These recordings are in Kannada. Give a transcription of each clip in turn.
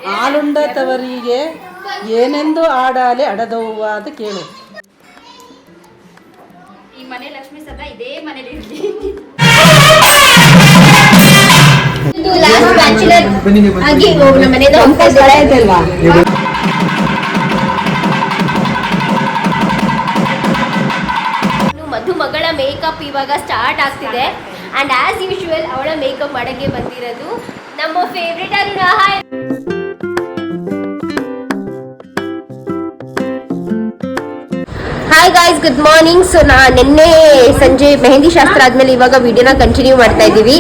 ಹಾಲುಂಡ ತವರಿಗೆ ಏನೆಂದು ಆಡಾಲೆ ಅಡದವ್ವ ಅಂತ ಕೇಳು. ಈ ಮನೆ ಲಕ್ಷ್ಮಿ ಸದಾ ಇದೇ ಮನೇಲಿ ಇರಲಿ. ಇದು ಲಾಸ್ಟ್ ಬ್ಯಾಚುಲರ್ ಆಗಿ ಹೋಗಿ ನಮ್ಮ ಮನೆಯಿಂದ ಹೋಗ್ತಾ ಇದ್ದಲ್ವಾ. ಮಗಳ ಮೇಕಪ್ ಇವಾಗ ಸ್ಟಾರ್ಟ್ ಆಗ್ತಿದೆ ಅಂಡ್ ಆಸ್ ಯೂಶುವಲ್ ಅವಳ ಮೇಕಪ್ ಮಾಡಕ್ಕೆ ಬಂದಿರೋದು ನಮ್ಮ favourite Aruna. Hi guys, good morning. So ನಿನ್ನೆ ಸಂಜೆ ಮೆಹಂದಿ ಶಾಸ್ತ್ರ ಆದ್ಮೇಲೆ ಇವಾಗ ವಿಡಿಯೋನ ಕಂಟಿನ್ಯೂ ಮಾಡ್ತಾ ಇದ್ದೀವಿ.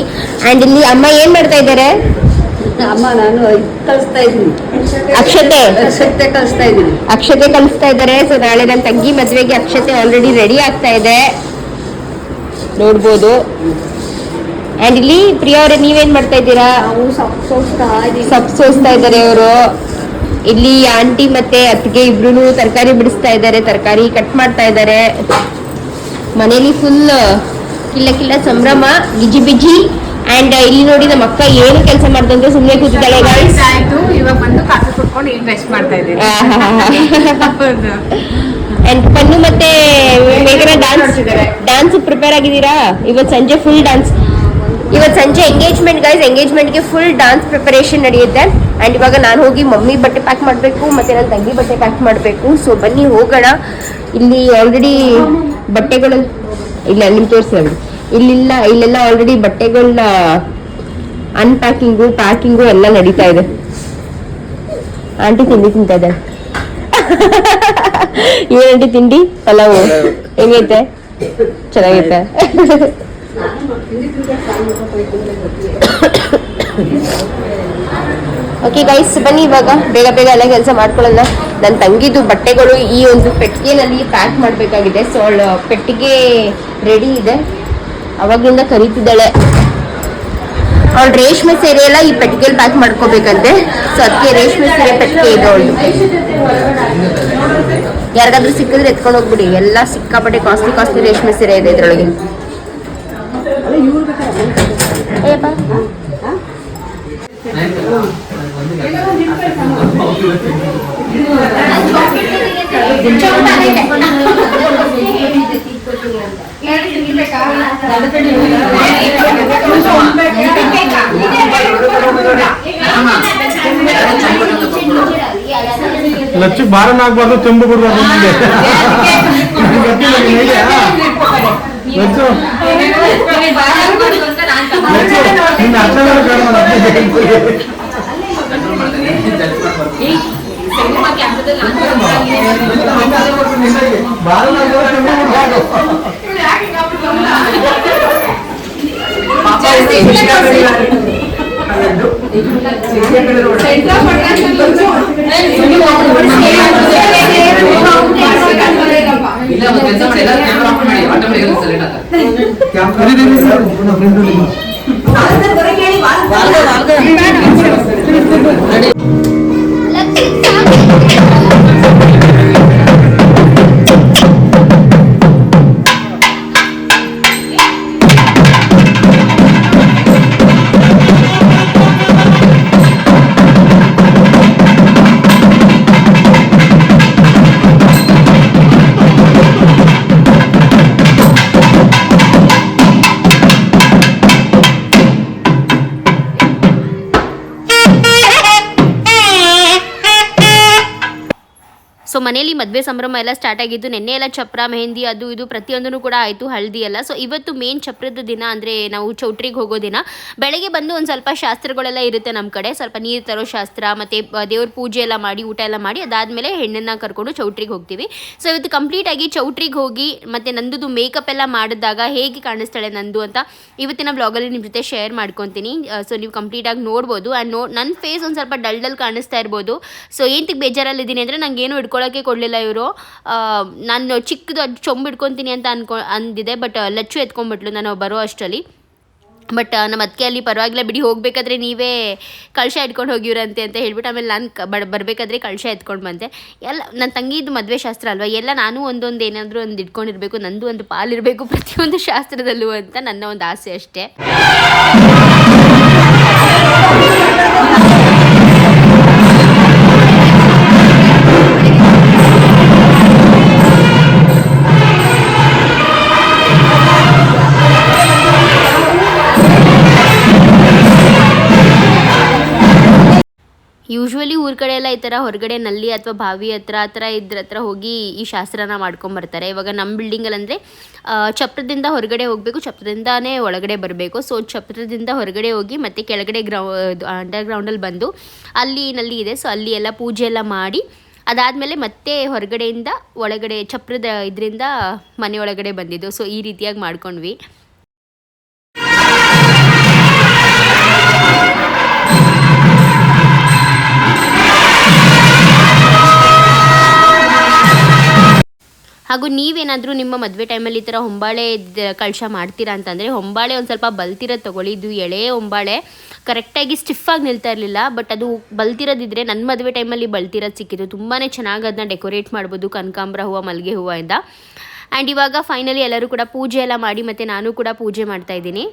ಅಂಡ್ ಇಲ್ಲಿ ಅಮ್ಮ ಏನ್ ಮಾಡ್ತಾ ಇದ್ದಾರೆ? ಅಮ್ಮ ನಾನು ಕಳಿಸ್ತಾ ಇದ್ದೀನಿ, ಅಕ್ಷತೆ ಕಳಿಸ್ತಾ ಇದ್ದೀನಿ. ಅಕ್ಷತೆ ಕಲಿಸ್ತಾ ಇದ್ದಾರೆ. ಸೊ ನಾಳೆ ನನ್ನ ತಂಗಿ ಮದ್ವೆಗೆ ಅಕ್ಷತೆ ಆಲ್ರೆಡಿ ರೆಡಿ ಆಗ್ತಾ ಇದೆ, ನೋಡ್ಬೋದು. ಅಂಡ್ ಇಲ್ಲಿ ಪ್ರಿಯಾ ಅವರೇ ನೀವೇನ್ ಮಾಡ್ತಾ ಇದ್ದೀರಾ? ಸೊಪ್ಪು ಸೋಸ್ತಾ ಇದ್ದಾರೆ ಅವರು. ಇಲ್ಲಿ ಆಂಟಿ ಮತ್ತೆ ಅತ್ತಿಗೆ ಇಬ್ರು ತರಕಾರಿ ಬಿಡಿಸ್ತಾ ಇದ್ದಾರೆ, ತರಕಾರಿ ಕಟ್ ಮಾಡ್ತಾ ಇದ್ದಾರೆ. ಮನೇಲಿ ಫುಲ್ ಕಿಲ್ಲ ಕಿಲ್ಲ ಸಂಭ್ರಮ, ಬಿಜಿ ಬಿಜಿ. ಅಂಡ್ ಇಲ್ಲಿ ನೋಡಿ ನಮ್ಮ ಅಕ್ಕ ಏನು ಕೆಲಸ ಮಾಡ್ದಂದ್ರೆ ಸುಮ್ಮನೆ ಕೂತಿದ್ದಾಳೆ. ಇವಾಗ ಬಂದು ಕಾಫಿ ಕುಡ್ಕೊಂಡು ಈಗ ರೆಸ್ಟ್ ಮಾಡ್ತಾ ಇದ್ದೀನಿ. ಅಂಡ್ ಪನ್ನು ಮತ್ತೆ ಮೇಘನ ಡ್ಯಾನ್ಸ್ ಪ್ರಿಪೇರ್ ಆಗಿದ್ದೀರಾ? ಇವತ್ತು ಸಂಜೆ ಫುಲ್ ಡ್ಯಾನ್ಸ್. ಇವತ್ತು ಸಂಜೆ ಎಂಗೇಜ್ಮೆಂಟ್ ಗೈಸ್, ಎಂಗೇಜ್ಮೆಂಟ್ಗೆ ಫುಲ್ ಡ್ಯಾನ್ಸ್ ಪ್ರಿಪರೇಷನ್ ನಡೆಯುತ್ತೆ. ಅಂಡ್ ಇವಾಗ ನಾನು ಹೋಗಿ ಮಮ್ಮಿ ಬಟ್ಟೆ ಪ್ಯಾಕ್ ಮಾಡಬೇಕು ಮತ್ತೆ ನನ್ನ ತಂಗಿ ಬಟ್ಟೆ ಪ್ಯಾಕ್ ಮಾಡಬೇಕು. ಸೊ ಬನ್ನಿ ಹೋಗೋಣ. ಇಲ್ಲಿ ಆಲ್ರೆಡಿ ಬಟ್ಟೆಗಳು ಇಲ್ಲ, ನಿಮ್ಗೆ ತೋರಿಸ್ತಾರೆ ಇಲ್ಲೆಲ್ಲ ಆಲ್ರೆಡಿ ಬಟ್ಟೆಗಳನ್ನ ಅನ್ಪ್ಯಾಕಿಂಗು ಪ್ಯಾಕಿಂಗು ಎಲ್ಲ ನಡೀತಾ ಇದೆ. ಆಂಟಿ ತಿಂಡಿ ತಿಂತಾ ಇದ್ದಾರೆ. ಏನಂಟಿ ತಿಂಡಿ? ಪಲಾವು ಹೆಂಗೈತೆ? ಚೆನ್ನಾಗೈತೆ. ಓಕೆ ಗೈಸ್, ಬನ್ನಿ ಇವಾಗ ಬೇಗ ಬೇಗ ಎಲ್ಲ ಕೆಲಸ ಮಾಡ್ಕೊಳ್ಳೋಣ. ನನ್ನ ತಂಗಿದು ಬಟ್ಟೆಗಳು ಈ ಒಂದು ಪೆಟ್ಟಿಗೆನಲ್ಲಿ ಪ್ಯಾಕ್ ಮಾಡಬೇಕಾಗಿದೆ. ಸೊ ಅವಳ ಪೆಟ್ಟಿಗೆ ರೆಡಿ ಇದೆ, ಅವಾಗಿಂದ ಕರೀತಿದ್ದಾಳೆ. ಅವಳು ರೇಷ್ಮೆ ಸೀರೆ ಎಲ್ಲ ಈ ಪೆಟ್ಟಿಗೆಯಲ್ಲಿ ಪ್ಯಾಕ್ ಮಾಡ್ಕೋಬೇಕಂತೆ. ಸೊ ಅದಕ್ಕೆ ರೇಷ್ಮೆ ಸೀರೆ ಪೆಟ್ಟಿಗೆ ಇದೆ ಅವಳು. ಯಾರಿಗಾದ್ರೂ ಸಿಕ್ಕಿದ್ರೆ ಎತ್ಕೊಂಡು ಹೋಗ್ಬಿಡಿ, ಎಲ್ಲ ಸಿಕ್ಕಾಪಟ್ಟೆ ಕಾಸ್ಟ್ಲಿ ರೇಷ್ಮೆ ಸೀರೆ ಇದೆ ಇದ್ರೊಳಗೆ. ಲಚ್ಚು ಬಾರನ ಆಗ್ಬಾರ್ದು, ತುಂಬು ಬಿಡ್ಬಾರ್ದು. ಸೊ ಮನೇಲಿ ಮದುವೆ ಸಂಭ್ರಮ ಎಲ್ಲ ಸ್ಟಾರ್ಟ್ ಆಗಿದ್ದು. ನೆನ್ನೆ ಎಲ್ಲ ಚಪ್ರ ಮೆಹಂದಿ ಅದು ಇದು ಪ್ರತಿಯೊಂದೂ ಕೂಡ ಆಯಿತು, ಹಳದಿ ಎಲ್ಲ. ಸೊ ಇವತ್ತು ಮೇನ್ ಚಪ್ರದ ದಿನ, ಅಂದರೆ ನಾವು ಚೌಟ್ರಿಗೆ ಹೋಗೋ ದಿನ. ಬೆಳಗ್ಗೆ ಬಂದು ಒಂದು ಸ್ವಲ್ಪ ಶಾಸ್ತ್ರಗಳೆಲ್ಲ ಇರುತ್ತೆ ನಮ್ಮ ಕಡೆ, ಸ್ವಲ್ಪ ನೀರು ತರೋ ಶಾಸ್ತ್ರ ಮತ್ತು ದೇವ್ರ ಪೂಜೆ ಎಲ್ಲ ಮಾಡಿ ಊಟ ಎಲ್ಲ ಮಾಡಿ ಅದಾದಮೇಲೆ ಹೆಣ್ಣನ್ನು ಕರ್ಕೊಂಡು ಚೌಟ್ರಿಗೆ ಹೋಗ್ತೀವಿ. ಸೊ ಇವತ್ತು ಕಂಪ್ಲೀಟಾಗಿ ಚೌಟ್ರಿಗೆ ಹೋಗಿ ಮತ್ತು ನಂದು ಮೇಕಪ್ ಎಲ್ಲ ಮಾಡಿದಾಗ ಹೇಗೆ ಕಾಣಿಸ್ತಾಳೆ ನಂದು ಅಂತ ಇವತ್ತಿನ ಬ್ಲಾಗಲ್ಲಿ ನಿಮ್ಮ ಜೊತೆ ಶೇರ್ ಮಾಡ್ಕೊತೀನಿ. ಸೊ ನೀವು ಕಂಪ್ಲೀಟಾಗಿ ನೋಡ್ಬೋದು. ಆ್ಯಂಡ್ ನನ್ನ ಫೇಸ್ ಒಂದು ಸ್ವಲ್ಪ ಡಲ್ ಕಾಣಿಸ್ತಾ ಇರ್ಬೋದು. ಸೊ ಏನಕ್ಕೆ ಬೇಜಾರಲ್ಲಿದ್ದೀನಿ ಅಂದರೆ ನನಗೇನು ಹಿಡ್ಕೊಳ್ಳೋಕ್ಕೆ ಕೊಡಲಿಲ್ಲ ಇವರು. ನಾನು ಚಿಕ್ಕದು ಅದು ಚೊಂಬು ಹಿಡ್ಕೊತೀನಿ ಅಂತ ಅಂದಿದೆ, ಬಟ್ ಲಚ್ಚು ಎತ್ಕೊಂಡ್ಬಿಟ್ಲು ನಾನು ಬರೋ ಅಷ್ಟರಲ್ಲಿ. ಬಟ್ ನಮ್ಮ ಅದಕ್ಕೆ ಅಲ್ಲಿ ಪರವಾಗಿಲ್ಲ ಬಿಡಿ, ಹೋಗಬೇಕಾದ್ರೆ ನೀವೇ ಕಳಶ ಇಟ್ಕೊಂಡು ಹೋಗಿವ್ರಂತೆ ಅಂತ ಹೇಳ್ಬಿಟ್ಟು ಆಮೇಲೆ ನಾನು ಬರಬೇಕಾದ್ರೆ ಕಳಶ ಎತ್ಕೊಂಡು ಬಂದೆ. ಎಲ್ಲ ನನ್ನ ತಂಗಿದು ಮದುವೆ ಶಾಸ್ತ್ರ ಅಲ್ವಾ, ಎಲ್ಲ ನಾನು ಒಂದೊಂದು ಏನಾದರೂ ಒಂದು ಇಟ್ಕೊಂಡಿರಬೇಕು, ನಂದು ಒಂದು ಪಾಲಿರಬೇಕು ಪ್ರತಿಯೊಂದು ಶಾಸ್ತ್ರದಲ್ಲೂ ಅಂತ ನನ್ನ ಒಂದು ಆಸೆ ಅಷ್ಟೇ. ಯೂಶ್ವಲಿ ಊರ ಕಡೆ ಎಲ್ಲ ಈ ಥರ ಹೊರಗಡೆ ನಲ್ಲಿ ಅಥವಾ ಬಾವಿ ಹತ್ರ ಆ ಥರ ಇದ್ರ ಹತ್ರ ಹೋಗಿ ಈ ಶಾಸ್ತ್ರನ ಮಾಡ್ಕೊಂಬರ್ತಾರೆ. ಇವಾಗ ನಮ್ಮ ಬಿಲ್ಡಿಂಗಲ್ಲಿ ಅಂದರೆ ಚಪ್ರದಿಂದ ಹೊರಗಡೆ ಹೋಗಬೇಕು, ಚಪ್ರದಿಂದಾನೇ ಒಳಗಡೆ ಬರಬೇಕು. ಸೊ ಚಪ್ರದಿಂದ ಹೊರಗಡೆ ಹೋಗಿ ಮತ್ತು ಕೆಳಗಡೆ ಅಂಡರ್ಗ್ರೌಂಡಲ್ಲಿ ಬಂದು ಅಲ್ಲಿ ನಲ್ಲಿ ಇದೆ, ಸೊ ಅಲ್ಲಿ ಎಲ್ಲ ಪೂಜೆ ಎಲ್ಲ ಮಾಡಿ ಅದಾದಮೇಲೆ ಮತ್ತೆ ಹೊರಗಡೆಯಿಂದ ಒಳಗಡೆ ಚಪ್ರದ ಇದರಿಂದ ಮನೆ ಒಳಗಡೆ ಬಂದಿದ್ದು. ಸೊ ಈ ರೀತಿಯಾಗಿ ಮಾಡ್ಕೊಂಡ್ವಿ. ಹಾಗೂ ನೀವೇನಾದರೂ ನಿಮ್ಮ ಮದುವೆ ಟೈಮಲ್ಲಿ ಈ ಥರ ಹೊಂಬಾಳೆ ಕಳಶ ಮಾಡ್ತೀರಾ ಅಂತಂದರೆ ಹೊಂಬಾಳೆ ಒಂದು ಸ್ವಲ್ಪ ಬಲ್ತಿರೋದು ತೊಗೊಳ್ಳಿ. ಇದು ಎಳೆ ಹೊಂಬಾಳೆ ಕರೆಕ್ಟಾಗಿ ಸ್ಟಿಫಾಗಿ ನಿಲ್ತಾ ಇರಲಿಲ್ಲ, ಬಟ್ ಅದು ಬಲ್ತಿರೋದಿದ್ರೆ ನನ್ನ ಮದುವೆ ಟೈಮಲ್ಲಿ ಬಲ್ತಿರೋದು ಸಿಕ್ಕಿದ್ದು. ತುಂಬಾ ಚೆನ್ನಾಗಿ ಅದನ್ನ ಡೆಕೋರೇಟ್ ಮಾಡ್ಬೋದು ಕನಕಾಂಬರ ಹೂವು, ಮಲ್ಲಿಗೆ ಹೂವಿಂದ. ಆ್ಯಂಡ್ ಇವಾಗ ಫೈನಲಿ ಎಲ್ಲರೂ ಕೂಡ ಪೂಜೆ ಎಲ್ಲ ಮಾಡಿ ಮತ್ತು ನಾನು ಕೂಡ ಪೂಜೆ ಮಾಡ್ತಾಯಿದ್ದೀನಿ.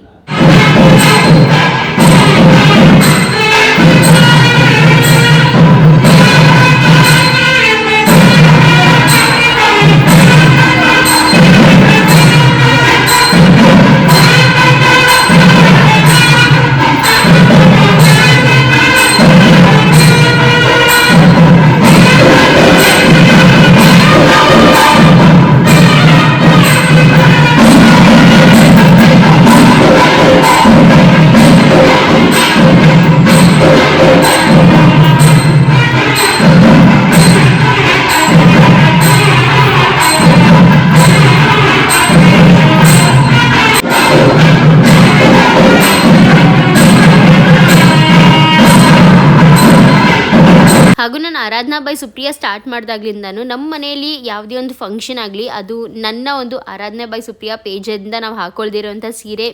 ಹಾಗೂ ನಾನು ಆರಾಧನಾ ಬೈ ಸುಪ್ರಿಯಾ ಸ್ಟಾರ್ಟ್ ಮಾಡಿದಾಗ್ಲಿಂದನೂ ನಮ್ಮ ಮನೆಯಲ್ಲಿ ಯಾವುದೇ ಒಂದು ಫಂಕ್ಷನ್ ಆಗಲಿ ಅದು ನನ್ನ ಒಂದು ಆರಾಧನಾ ಬೈ ಸುಪ್ರಿಯಾ ಪೇಜಿಂದ ನಾವು ಹಾಕೊಳ್ದಿರೋಂಥ ಸೀರೆ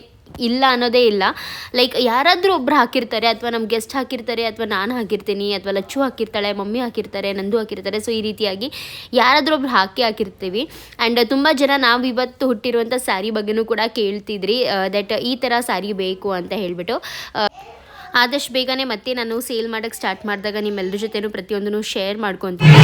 ಇಲ್ಲ ಅನ್ನೋದೇ ಇಲ್ಲ. ಲೈಕ್ ಯಾರಾದರೂ ಒಬ್ರು ಹಾಕಿರ್ತಾರೆ, ಅಥವಾ ನಮ್ಮ ಗೆಸ್ಟ್ ಹಾಕಿರ್ತಾರೆ, ಅಥವಾ ನಾನು ಹಾಕಿರ್ತೀನಿ, ಅಥವಾ ಲಚ್ಚು ಹಾಕಿರ್ತಾಳೆ, ಮಮ್ಮಿ ಹಾಕಿರ್ತಾರೆ, ನಂದು ಹಾಕಿರ್ತಾರೆ. ಸೊ ಈ ರೀತಿಯಾಗಿ ಯಾರಾದರೂ ಒಬ್ರು ಹಾಕಿರ್ತೀವಿ. ಆ್ಯಂಡ್ ತುಂಬ ಜನ ನಾವು ಇವತ್ತು ಹುಟ್ಟಿರುವಂಥ ಸ್ಯಾರಿ ಬಗ್ಗೆನೂ ಕೂಡ ಕೇಳ್ತಿದ್ರಿ, ದಟ್ ಈ ಥರ ಸ್ಯಾರಿ ಬೇಕು ಅಂತ ಹೇಳಿಬಿಟ್ಟು. ಆದಷ್ಟು ಬೇಗನೆ ಮತ್ತೆ ನಾನು ಸೇಲ್ ಮಾಡೋಕ್ಕೆ ಸ್ಟಾರ್ಟ್ ಮಾಡಿದಾಗ ನಿಮ್ಮೆಲ್ಲರ ಜೊತೆನೂ ಪ್ರತಿಯೊಂದನ್ನು ಶೇರ್ ಮಾಡ್ಕೊತೀನಿ.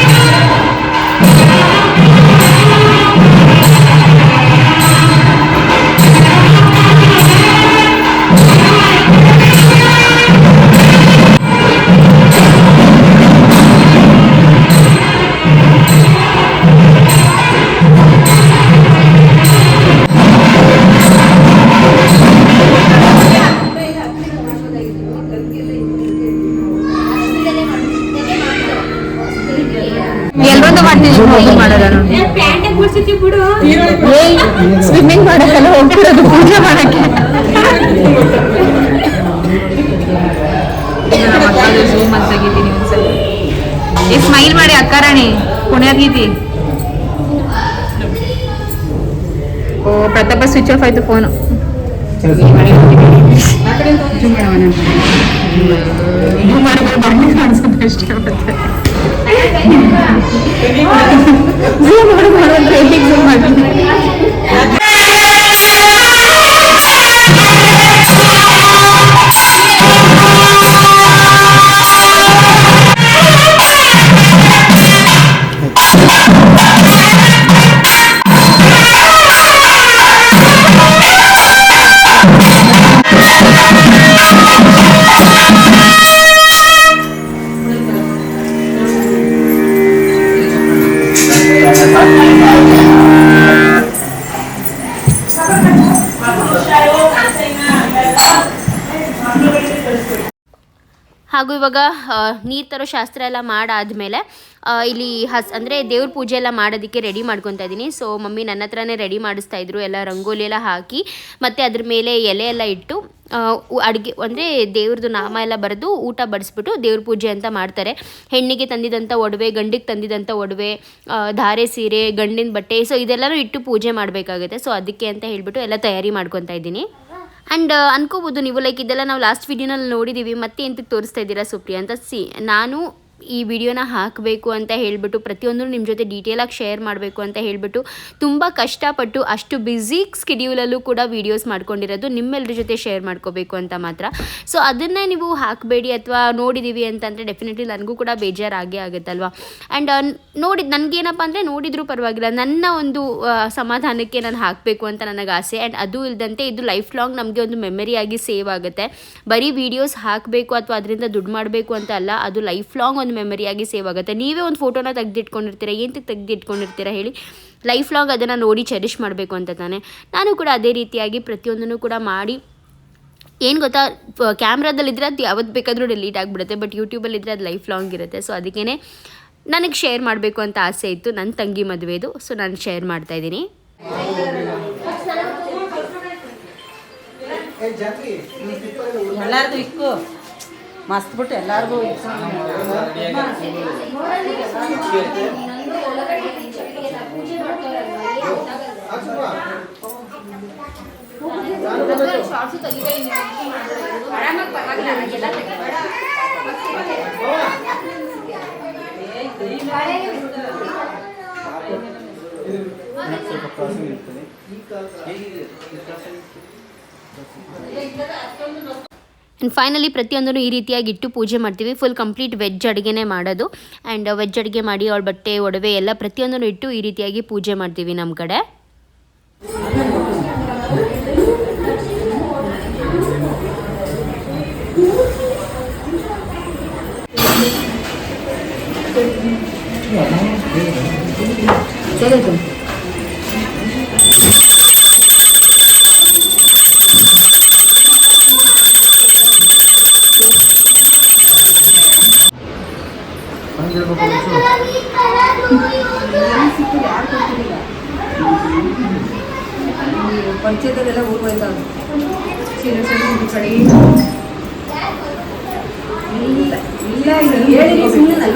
ಎಲ್ಲೊಂದು ಮಾಡ್ತೀನಿ ಸ್ವಿಮ್ಮಿಂಗ್ ಮಾಡಕ್ಕೆಲ್ಲ ಹೋಗ್ತಿರೋದು ಪೂಜೆ ಮಾಡಕ್ಕೆ. ಝೂಮ್ ಅಂತ ತೆಗಿತೀನಿ ಒಂದ್ಸಲ. ಸ್ಮೈಲ್ ಮಾಡಿ ಅಕ್ಕಾರಾಣಿ ಪುಣ್ಯಾದ್ಗೀತಿ. ಓ ಪ್ರತಾಪ ಸ್ವಿಚ್ ಆಫ್ ಆಯ್ತು ಫೋನು. ಕಾಣಿಸುತ್ತೆ ಅಷ್ಟೇ. ಹಾಗೂ ಇವಾಗ ನೀರು ತರೋ ಶಾಸ್ತ್ರ ಎಲ್ಲ ಮಾಡಾದಮೇಲೆ ಇಲ್ಲಿ ಅಂದರೆ ದೇವ್ರ ಪೂಜೆ ಎಲ್ಲ ಮಾಡೋದಕ್ಕೆ ರೆಡಿ ಮಾಡ್ಕೊತಾ ಇದ್ದೀನಿ. ಸೊ ಮಮ್ಮಿ ನನ್ನ ಹತ್ರನೇ ರೆಡಿ ಮಾಡಿಸ್ತಾ ಇದ್ರು, ಎಲ್ಲ ರಂಗೋಲಿ ಎಲ್ಲ ಹಾಕಿ ಮತ್ತು ಅದ್ರ ಮೇಲೆ ಎಲೆ ಎಲ್ಲ ಇಟ್ಟು ಅಡುಗೆ ಅಂದರೆ ದೇವ್ರದ್ದು ನಾಮ ಎಲ್ಲ ಬರೆದು ಊಟ ಬಡಿಸ್ಬಿಟ್ಟು ದೇವ್ರ ಪೂಜೆ ಅಂತ ಮಾಡ್ತಾರೆ. ಹೆಣ್ಣಿಗೆ ತಂದಿದ್ದಂಥ ಒಡವೆ, ಗಂಡಿಗೆ ತಂದಿದ್ದಂಥ ಒಡವೆ, ಧಾರೆ ಸೀರೆ, ಗಂಡಿನ ಬಟ್ಟೆ, ಸೊ ಇದೆಲ್ಲನೂ ಇಟ್ಟು ಪೂಜೆ ಮಾಡಬೇಕಾಗುತ್ತೆ. ಸೊ ಅದಕ್ಕೆ ಅಂತ ಹೇಳಿಬಿಟ್ಟು ಎಲ್ಲ ತಯಾರಿ ಮಾಡ್ಕೊತಾ ಇದ್ದೀನಿ. ಆ್ಯಂಡ್ ಅನ್ಕೋಬೋದು ನೀವು, ಲೈಕ್ ಇದೆಲ್ಲ ನಾವು ಲಾಸ್ಟ್ ವಿಡಿಯೋನಲ್ಲಿ ನೋಡಿದ್ದೀವಿ, ಮತ್ತೆ ಎಂತಕ್ಕೆ ತೋರಿಸ್ತಾ ಇದ್ದೀರಾ ಸುಪ್ರಿಯಾ ಅಂತ. ನಾನು ಈ ವಿಡಿಯೋನ ಹಾಕಬೇಕು ಅಂತ ಹೇಳಿಬಿಟ್ಟು ಪ್ರತಿಯೊಂದು ನಿಮ್ಮ ಜೊತೆ ಡೀಟೇಲಾಗಿ ಶೇರ್ ಮಾಡಬೇಕು ಅಂತ ಹೇಳಿಬಿಟ್ಟು ತುಂಬ ಕಷ್ಟಪಟ್ಟು ಅಷ್ಟು ಬ್ಯುಸಿ ಸ್ಕೆಡ್ಯೂಲಲ್ಲೂ ಕೂಡ ವೀಡಿಯೋಸ್ ಮಾಡ್ಕೊಂಡಿರೋದು ನಿಮ್ಮೆಲ್ಲರ ಜೊತೆ ಶೇರ್ ಮಾಡ್ಕೋಬೇಕು ಅಂತ ಮಾತ್ರ. ಸೊ ಅದನ್ನೇ ನೀವು ಹಾಕಬೇಡಿ ಅಥವಾ ನೋಡಿದ್ದೀವಿ ಅಂತಂದರೆ ಡೆಫಿನೆಟ್ಲಿ ನನಗೂ ಕೂಡ ಬೇಜಾರಾಗೇ ಆಗುತ್ತಲ್ವ. ಆ್ಯಂಡ್ ನನಗೇನಪ್ಪ ಅಂದರೆ ನೋಡಿದರೂ ಪರವಾಗಿಲ್ಲ, ನನ್ನ ಒಂದು ಸಮಾಧಾನಕ್ಕೆ ನಾನು ಹಾಕಬೇಕು ಅಂತ ನನಗೆ ಆಸೆ. ಆ್ಯಂಡ್ ಅದು ಇಲ್ಲದಂತೆ ಇದು ಲೈಫ್ ಲಾಂಗ್ ನಮಗೆ ಒಂದು ಮೆಮರಿಯಾಗಿ ಸೇವ್ ಆಗುತ್ತೆ. ಬರೀ ವೀಡಿಯೋಸ್ ಹಾಕಬೇಕು ಅಥವಾ ಅದರಿಂದ ದುಡ್ಡು ಮಾಡಬೇಕು ಅಂತ ಅಲ್ಲ, ಅದು ಲೈಫ್ ಲಾಂಗ್ ಒಂದು ಮೆಮರಿಯಾಗಿ ಸೇವ್ ಆಗುತ್ತೆ. ನೀವೇ ಒಂದು ಫೋಟೋನ ತೆಗೆದಿಟ್ಕೊಂಡಿರ್ತೀರ, ಏನಕ್ಕೆ ತೆಗೆದಿಟ್ಕೊಂಡಿರ್ತೀರ ಹೇಳಿ? ಲೈಫ್ ಲಾಂಗ್ ಅದನ್ನು ನೋಡಿ ಚೆರಿಷ್ ಮಾಡಬೇಕು ಅಂತ ತಾನೆ. ನಾನು ಕೂಡ ಅದೇ ರೀತಿಯಾಗಿ ಪ್ರತಿಯೊಂದನ್ನು ಕೂಡ ಮಾಡಿ, ಏನು ಗೊತ್ತಾ, ಕ್ಯಾಮ್ರಾದಲ್ಲಿದ್ದರೆ ಅದು ಯಾವತ್ತು ಬೇಕಾದರೂ ಡಿಲೀಟ್ ಆಗಿಬಿಡುತ್ತೆ, ಬಟ್ ಯೂಟ್ಯೂಬಲ್ಲಿದ್ದರೆ ಅದು ಲೈಫ್ ಲಾಂಗ್ ಇರುತ್ತೆ. ಸೊ ಅದಕ್ಕೇ ನನಗೆ ಶೇರ್ ಮಾಡಬೇಕು ಅಂತ ಆಸೆ ಇತ್ತು, ನನ್ನ ತಂಗಿ ಮದುವೆದು. ಸೊ ನಾನು ಶೇರ್ ಮಾಡ್ತಾಯಿದ್ದೀನಿ. ಎಲ್ಲಾರ್ದು ಇಕ್ಕು ಮಸ್ತ್ ಬಿಟ್ಟು ಎಲ್ಲಾರ್ಗೂ ಆ್ಯಂಡ್ ಫೈನಲಿ ಪ್ರತಿಯೊಂದನ್ನು ಈ ರೀತಿಯಾಗಿ ಇಟ್ಟು ಪೂಜೆ ಮಾಡ್ತೀವಿ. ಫುಲ್ ಕಂಪ್ಲೀಟ್ ವೆಜ್ ಅಡುಗೆನೇ ಮಾಡೋದು. ಆ್ಯಂಡ್ ವೆಜ್ ಅಡುಗೆ ಮಾಡಿ ಅವಳ ಬಟ್ಟೆ ಒಡವೆ ಎಲ್ಲ ಪ್ರತಿಯೊಂದನ್ನು ಇಟ್ಟು ಈ ರೀತಿಯಾಗಿ ಪೂಜೆ ಮಾಡ್ತೀವಿ ನಮ್ಮ ಕಡೆ. ಪಂಚಾಯತಲ್ಲೆಲ್ಲ ಹೋಗ್ಬೋಯ್ತಾವ ಕಡೆ ಇಲ್ಲ ಹೇಳಿ ಸುಮ್ಮನೆ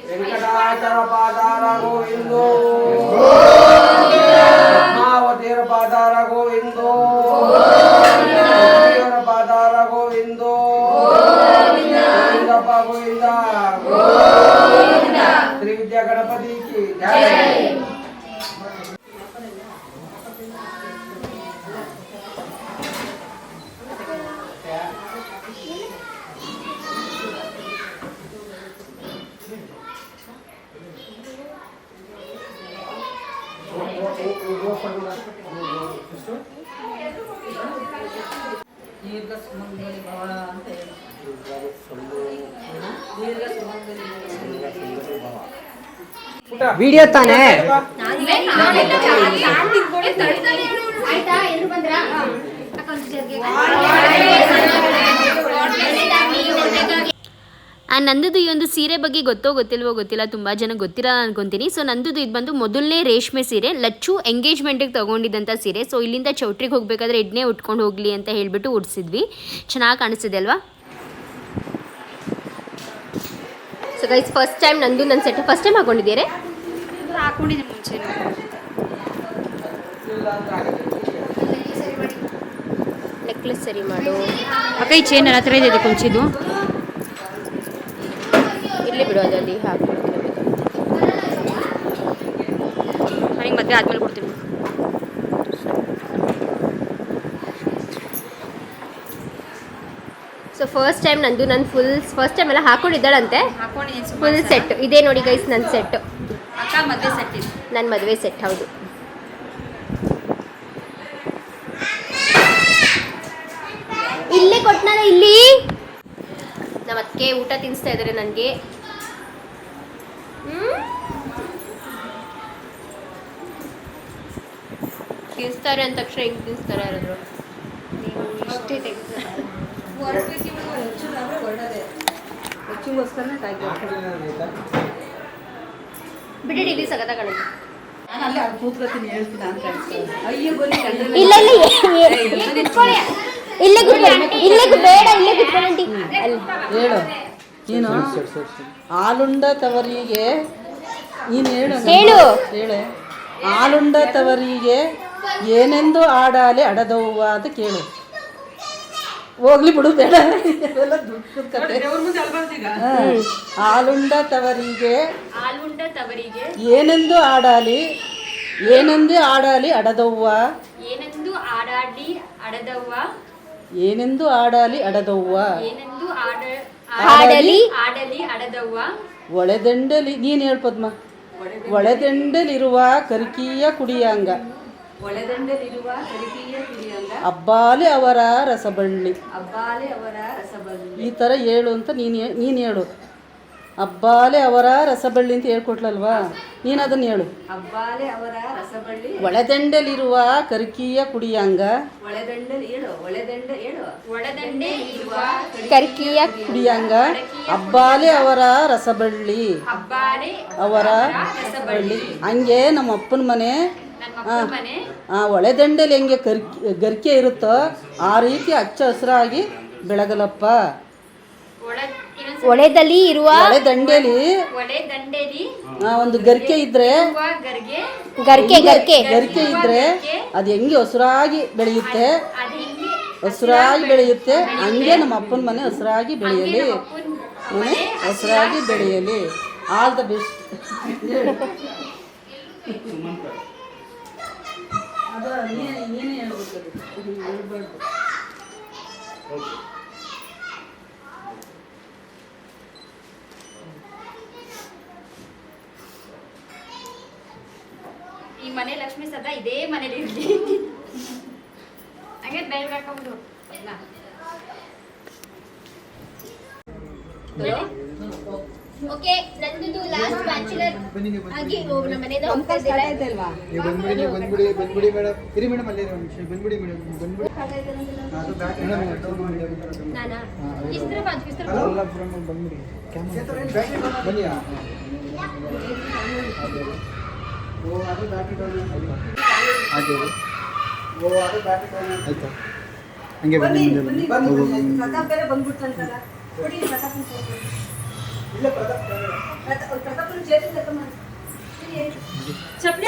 ವೆಂಕಟಾಚಲ ಪಾದಾರ ಗೋವಿಂದೋ ಮಾವತಿಯರ ಪಾದಾರ ಗೋವಿಂದೋ ಪಾದಾರ ಗೋವಿಂದೋ ಗೋವಿಂದಪ್ಪ ಗೋವಿಂದ ಶ್ರೀ ವಿದ್ಯಾ ಗಣಪತಿ ಕಿ ಜೈ. ದೀರ್ಘ ಸುಮಂಗಲಿ ಭವ ಅಂತ ಹೇಳಿ. ದೀರ್ಘ ಸುಮಂಗಲಿ ವಿಡಿಯೋ ತಾನೇ ನಂದು ಈ ಒಂದು ಸೀರೆ ಬಗ್ಗೆ ಗೊತ್ತಿಲ್ವೋ ಗೊತ್ತಿಲ್ಲ, ತುಂಬ ಜನ ಗೊತ್ತಿರಲ್ಲ ಅನ್ಕೊತೀನಿ. ಸೊ ನಂದು ಇದು ಬಂದು ಮೊದಲನೇ ರೇಷ್ಮೆ ಸೀರೆ, ಲಚ್ಚು ಎಂಗೇಜ್ಮೆಂಟಿಗೆ ತೊಗೊಂಡಿದ್ದಂಥ ಸೀರೆ. ಸೊ ಇಲ್ಲಿಂದ ಚೌಟ್ರಿಗೆ ಹೋಗಬೇಕಾದ್ರೆ ಇದನ್ನೇ ಉಟ್ಕೊಂಡು ಹೋಗಲಿ ಅಂತ ಹೇಳಿಬಿಟ್ಟು ಉಡ್ಸಿದ್ವಿ. ಚೆನ್ನಾಗಿ ಕಾಣಿಸ್ತಿದೆ ಅಲ್ವಾ? ಸೊ ಗೈಸ್, ಫಸ್ಟ್ ಟೈಮ್ ನಂದು ನನ್ನ ಸೆಟ್ ಫಸ್ಟ್ ಟೈಮ್ ಹಾಕೊಂಡಿದ್ದೀರಾ? ಹಾಕೊಂಡಿದ್ದೀನಿ ಮುಂಚೆ. ನೆಕ್ಲೆಸ್ ಸರಿ ಮಾಡು ಅಕ್ಕ. ಈ ಚೈನ್ ನನ್ನ ಹತ್ರ ಇದೆ ಕುಂಚಿದ್ದು, ಇರಲಿ ಬಿಡು, ಅದಲ್ಲಿ ಹಾಕ್ಬಿಡ್ತೀನಿ. ನನಗೆ ಮದುವೆ ಆದ್ಮೇಲೆ ಕೊಡ್ತೀನಿ. ಸೊ ಫಸ್ಟ್ ಟೈಮ್ ನಂದು ನಾನು ಫಸ್ಟ್ ಟೈಮ್ ಎಲ್ಲ ಹಾಕೊಂಡಿದ್ದಾಳಂತೆ. ಫುಲ್ ಸೆಟ್ ಇದೆ ನೋಡಿ ಗೈಸ್, ನನ್ನ ಸೆಟ್. ಅಕ್ಕ ಮದುವೆ ಸೆಟ್ ಇದೆ, ನನ್ನ ಮದುವೆ ಸೆಟ್. ಹೌದು, ಇಲ್ಲೇ ಕೊಟ್ಟನಾರ. ಇಲ್ಲಿ ನಮ್ಮ ಅದಕ್ಕೆ ಊಟ ತಿನ್ನಿಸ್ತಾ ಇದ್ದಾರೆ ನನಗೆ. ತಿನ್ಸ್ತಾರೆ ಅಂದ ತಕ್ಷಣ ಹೆಂಗೆ ತಿನ್ಸ್ತಾರೆ ಯಾರಾದ್ರು ಇಷ್ಟೇ ಹೊರಡ್ಲಿಕ್ಕೆ ಹೆಚ್ಚಿದ್ರೆ ಹೊರಡದೆ ಹೆಚ್ಚಿಗೋಸ್ಕರನೇ ಕಾಯ್ತು ಬಿಡಿ ಇಲ್ಲಿ ಸಗತ ಕಾಣುತ್ತೆ. ನಾನು ಅಲ್ಲಿ ಅಲ್ಲಿ ಕೂತ್ಕೊತೀನಿ ಹೇಳ್ತೀನಿ ಅಂತ ಹೇಳ್ತಾರೆ. ಅಯ್ಯೋ ಬನ್ನಿ ಇಲ್ಲ ಇಲ್ಲೇ ಬೇಡ ಇಲ್ಲೇ ಕುತ್ಕೊಳ್ಳಿ ಹೇಳು ನೀನು ಹಾಲುಂಡ ತವರಿಗೆ ನೀನು ಹೇಳು ಹೇಳು. ಹೇಳು ಹಾಲುಂಡ ತವರಿಗೆ ಏನೆಂದು ಆಡಾಲೆ ಅಡದವ್ವ ಅಂತ ಕೇಳು. ಹೋಗ್ಲಿ ಬಿಡು ಬೇಡ ಇವೆಲ್ಲ ದುಡ್ಡು ಕತೆ. ಹಾಲುಂಡ ತವರಿಗೆ ಏನೆಂದು ಆಡಾಲಿ ಅಡದವ್ವ ಏನೆಂದು ಆಡಾಡಿ ಅಡದವ್ವ ಏನೆಂದು ಆಡಾಲಿ ಅಡದವ್ವ ಆಡಲಿ ಅಡದವ್ವ ಒಳೆದಂಡಲಿ ನೀನು ಹೇಳ್ಪದ್ಮ ಒಳೆದಂಡಲಿರುವ ಕರಿಕೀಯ ಕುಡಿಯಾಂಗ ಒಳೆದಂಡಲಿರುವ ಕರಿಕೀಯ ಕುಡಿಯಂಗ ಅಬ್ಬಾಲೆ ಅವರ ರಸಬಳ್ಳಿ ಅಬ್ಬಾಲೆ ಅವರ ರಸಬಳ್ಳಿ. ಈ ಥರ ಹೇಳು ಅಂತ ನೀನು ಹೇಳು. ಅಬ್ಬಾಲೆ ಅವರ ರಸಬಳ್ಳಿ ಅಂತ ಹೇಳ್ಕೊಟ್ಲಲ್ವಾ, ನೀನು ಅದನ್ನು ಹೇಳು. ಅಬ್ಬಾಲೆ ಅವರ ರಸಬಳ್ಳಿ ಒಳೆದಂಡಲಿರುವ ಕರಿಕೀಯ ಕುಡಿಯಾಂಗ ಒಳೆದಂಡಲಿ ಹೇಳು ಒಳೆದಂಡೆ ಇರುವ ಕರ್ಕಿಯ ಕುಡಿಯಾಂಗ ಅಬ್ಬಾಲೆ ಅವರ ರಸಬಳ್ಳಿ ಅವರ ಬಳ್ಳಿ. ಹಂಗೆ ನಮ್ಮ ಅಪ್ಪನ ಮನೆ ಒಳೆದಂಡೆಲಿ ಹೆಂಗೆ ಗರಿಕೆ ಇರುತ್ತೋ ಆ ರೀತಿ ಹಚ್ಚ ಹಸಿರಾಗಿ ಬೆಳಗಲಪ್ಪ. ಒಳೆದಲ್ಲಿ ಇರುವ ಒಳೆದಂಡೆಲಿ ಒಂದು ಗರಿಕೆ ಇದ್ರೆ ಗರಿಕೆ ಇದ್ರೆ ಅದು ಹೆಂಗೆ ಹಸುರಾಗಿ ಬೆಳೆಯುತ್ತೆ ಹಂಗೆ ನಮ್ಮ ಅಪ್ಪನ ಮನೆ ಹಸುರಾಗಿ ಬೆಳೆಯಲಿ, ಮನೆ ಹಸುರಾಗಿ ಬೆಳೆಯಲಿ. All the best. ನೀನೇ ಹೇಳ್ಬೇಕು. ಈ ಮನೆ ಲಕ್ಷ್ಮಿ ಸದಾ ಇದೇ ಮನೇಲಿ ಇರಲಿ. ಹಂಗೆ ಬೇರೆ ಹಾಕೊಂಡು ಓಕೆ. ನಂದು ಲಾಸ್ಟ್ ಬ್ಯಾಚುಲರ್ ಆಗಿ ನಮ್ಮ ಮನೆಯಿಂದ ಹೋಗ್ತಾ ಇದ್ದೀರಾ? ಬಂದ್ಬಿಡಿ ಮೇಡಮ್. ಇರಿ ಮೇಡಮ್, ಅಲ್ಲೇ ಬಂದ್ಬಿಡಿ ಮೇಡಮ್. ನಾನಾ ಕಿಸ್ತ್ರ ಬಾಜು ಬಂದ್ಬಿಡಿ ಬನ್ನಿ. ಅದು ಬ್ಯಾಟ್ರಿ ಆಯ್ತಾ? ಹಂಗೆ ಬನ್ನಿ. ಪ್ರತಾಪ್ ಬೇರೆ ಬಂದ್ಬಿಡ್ತಂತಲ್ಲ, ಕೊಡಿ ಪ್ರತಾಪನ ಫೋಟೋ. ಇಲ್ಲ ಪ್ರತಾಪನ ಜೇಬಿಂದ ತಗೊಂಡು ಚಪ್ಪಲಿ